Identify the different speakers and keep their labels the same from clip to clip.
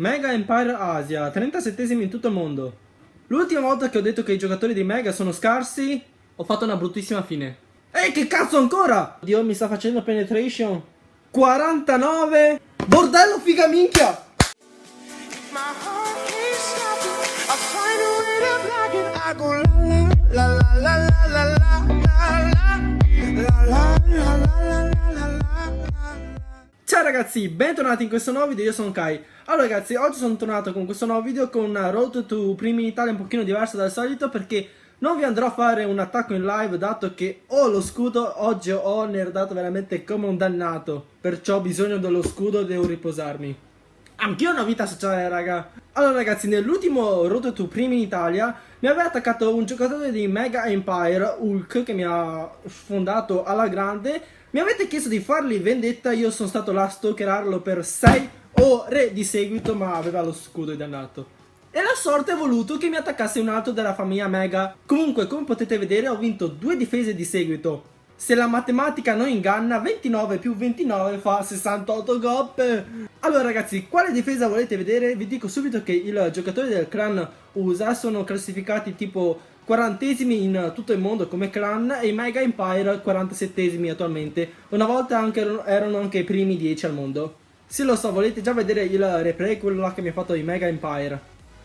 Speaker 1: Mega Empire Asia, 37esimi in tutto il mondo. L'ultima volta che ho detto che i giocatori di Mega sono scarsi, ho fatto una bruttissima fine. Ehi, che cazzo ancora? Dio, mi sta facendo penetration. 49. Bordello, figa minchia. Ciao ragazzi, bentornati in questo nuovo video, io sono Kai. Allora ragazzi, oggi sono tornato con questo nuovo video con una Road to Primi in Italia un pochino diversa dal solito, perché non vi andrò a fare un attacco in live dato che ho lo scudo. Oggi ho nerdato veramente come un dannato, perciò ho bisogno dello scudo, devo riposarmi. Anch'io ho una vita sociale, raga. Allora ragazzi, nell'ultimo Road to Primi in Italia mi aveva attaccato un giocatore di Mega Empire, Hulk, che mi ha sfondato alla grande. Mi avete chiesto di fargli vendetta, io sono stato là a stalkerarlo per 6 ore di seguito, ma aveva lo scudo, dannato. E la sorte ha voluto che mi attaccasse un altro della famiglia Mega. Comunque, come potete vedere, ho vinto 2 difese di seguito. Se la matematica non inganna, 29 più 29 fa 68 coppe. Allora ragazzi, quale difesa volete vedere? Vi dico subito che i giocatori del clan USA sono classificati tipo 40esimi in tutto il mondo come clan e i Mega Empire 47esimi attualmente. Una volta erano anche i primi 10 al mondo. Se lo so, volete già vedere il replay, quello là che mi ha fatto i Mega Empire.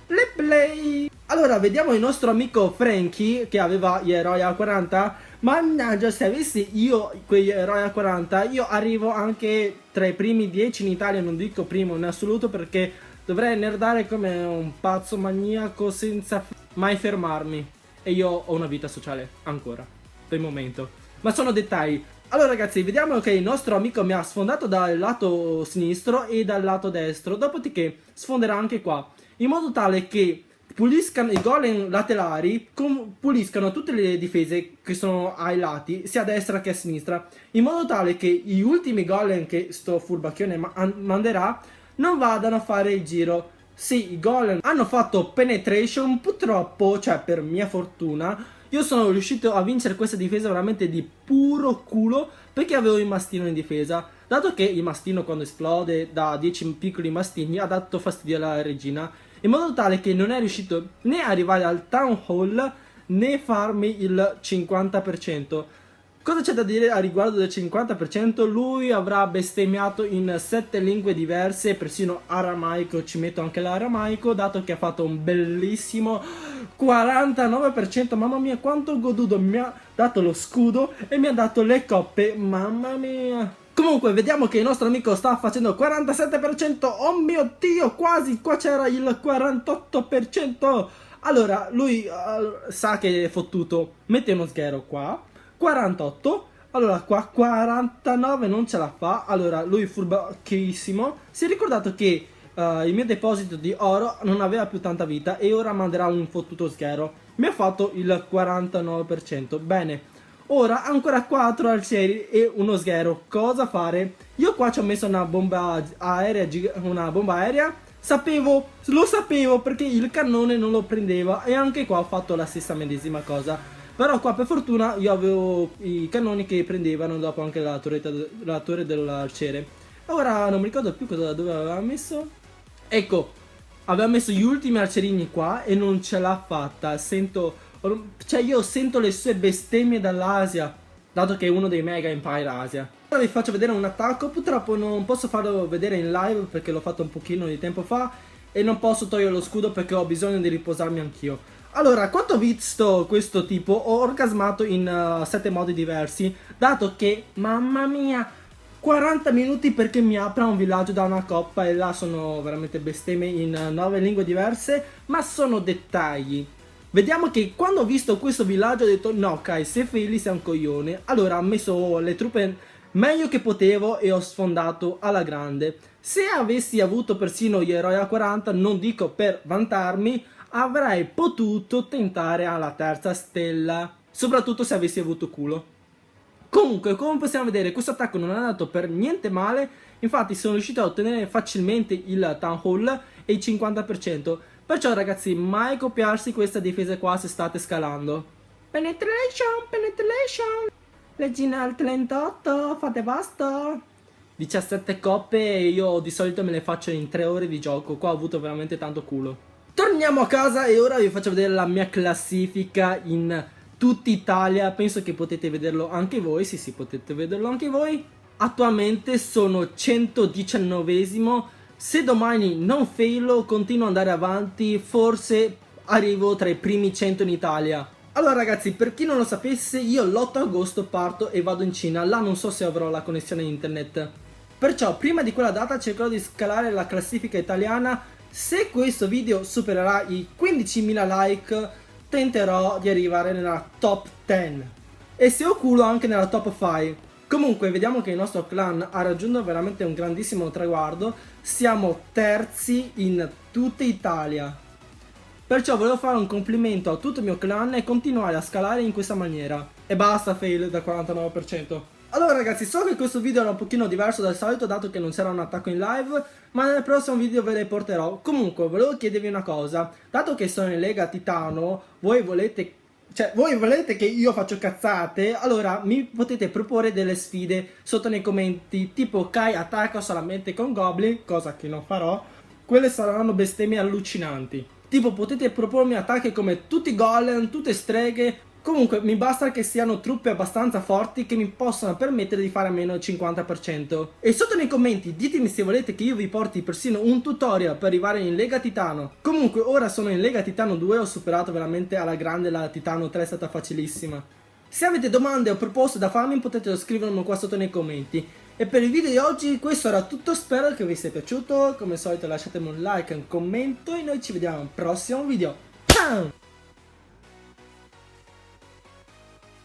Speaker 1: Replay! Allora, vediamo il nostro amico Frankie che aveva gli eroi a 40. Mannaggia, se avessi io quegli eroi a 40, io arrivo anche tra i primi 10 in Italia, non dico primo in assoluto, perché dovrei nerdare come un pazzo maniaco senza mai fermarmi. E io ho una vita sociale ancora, per il momento. Ma sono dettagli. Allora ragazzi, vediamo che il nostro amico mi ha sfondato dal lato sinistro e dal lato destro. Dopodiché sfonderà anche qua, in modo tale che puliscano i golem laterali, puliscano tutte le difese che sono ai lati, sia a destra che a sinistra, in modo tale che gli ultimi golem che sto furbacchione manderà non vadano a fare il giro. Sì, i golem hanno fatto penetration, purtroppo, cioè per mia fortuna, io sono riuscito a vincere questa difesa veramente di puro culo, perché avevo il mastino in difesa. Dato che il mastino quando esplode da 10 piccoli mastini ha dato fastidio alla regina, in modo tale che non è riuscito né a arrivare al town hall né farmi il 50%. Cosa c'è da dire a riguardo del 50%? Lui avrà bestemmiato in 7 lingue diverse, persino aramaico, ci metto anche l'aramaico, dato che ha fatto un bellissimo 49%. Mamma mia, quanto goduto, mi ha dato lo scudo e mi ha dato le coppe, mamma mia. Comunque, vediamo che il nostro amico sta facendo 47%, oh mio Dio, quasi, qua c'era il 48%. Allora, lui sa che è fottuto, mette uno sghero qua. 48, allora qua 49 non ce la fa, allora lui furbacchissimo si è ricordato che il mio deposito di oro non aveva più tanta vita e ora manderà un fottuto sghero. Mi ha fatto il 49%, bene, ora ancora 4 arcieri e uno sghero. Cosa fare? Io qua ci ho messo una bomba aerea, lo sapevo perché il cannone non lo prendeva, e anche qua ho fatto la stessa medesima cosa. Però qua per fortuna io avevo i cannoni che prendevano dopo anche la torre dell'arciere. Ora non mi ricordo più dove aveva messo. Ecco, aveva messo gli ultimi arcerini qua e non ce l'ha fatta. Cioè io sento le sue bestemmie dall'Asia, dato che è uno dei Mega Empire Asia. Ora vi faccio vedere un attacco. Purtroppo non posso farlo vedere in live perché l'ho fatto un pochino di tempo fa e non posso togliere lo scudo perché ho bisogno di riposarmi anch'io. Allora, quando ho visto questo tipo ho orgasmato in 7 modi diversi, dato che, mamma mia, 40 minuti perché mi apra un villaggio da una coppa e là sono veramente bestemmie in 9 lingue diverse, ma sono dettagli. Vediamo che quando ho visto questo villaggio ho detto no Kai, se feli sei un coglione. Allora ho messo le truppe meglio che potevo e ho sfondato alla grande. Se avessi avuto persino gli eroi a 40, non dico per vantarmi, avrei potuto tentare alla terza stella, soprattutto se avessi avuto culo. Comunque, come possiamo vedere, questo attacco non è andato per niente male, infatti sono riuscito a ottenere facilmente il town hall e il 50%. Perciò ragazzi, mai copiarsi questa difesa qua se state scalando. Penetration, penetration. Regina al 38, fate basta. 17 coppe e io di solito me le faccio in 3 ore di gioco. Qua ho avuto veramente tanto culo. Torniamo a casa e ora vi faccio vedere la mia classifica in tutta Italia. Penso che potete vederlo anche voi. Sì, potete vederlo anche voi. Attualmente sono 119esimo. Se domani non failo, continuo ad andare avanti, forse arrivo tra i primi 100 in Italia. Allora ragazzi, per chi non lo sapesse, io l'8 agosto parto e vado in Cina. Là non so se avrò la connessione internet. Perciò prima di quella data cercherò di scalare la classifica italiana. Se questo video supererà i 15.000 like, tenterò di arrivare nella top 10. E se ho culo anche nella top 5. Comunque vediamo che il nostro clan ha raggiunto veramente un grandissimo traguardo. Siamo terzi in tutta Italia. Perciò volevo fare un complimento a tutto il mio clan e continuare a scalare in questa maniera. E basta fail da 49%. Allora ragazzi, so che questo video era un pochino diverso dal solito dato che non c'era un attacco in live, ma nel prossimo video ve le porterò. Comunque volevo chiedervi una cosa, dato che sono in Lega Titano, voi volete che io faccio cazzate, allora mi potete proporre delle sfide sotto nei commenti, tipo Kai attacca solamente con Goblin, cosa che non farò. Quelle saranno bestemmie allucinanti. Tipo potete propormi attacchi come tutti golem, tutte streghe. Comunque mi basta che siano truppe abbastanza forti che mi possano permettere di fare almeno il 50%. E sotto nei commenti ditemi se volete che io vi porti persino un tutorial per arrivare in Lega Titano. Comunque ora sono in Lega Titano 2, ho superato veramente alla grande la Titano 3, è stata facilissima. Se avete domande o proposte da farmi potete scrivermi qua sotto nei commenti. E per il video di oggi questo era tutto, spero che vi sia piaciuto. Come al solito lasciatemi un like e un commento e noi ci vediamo al prossimo video. Ciao!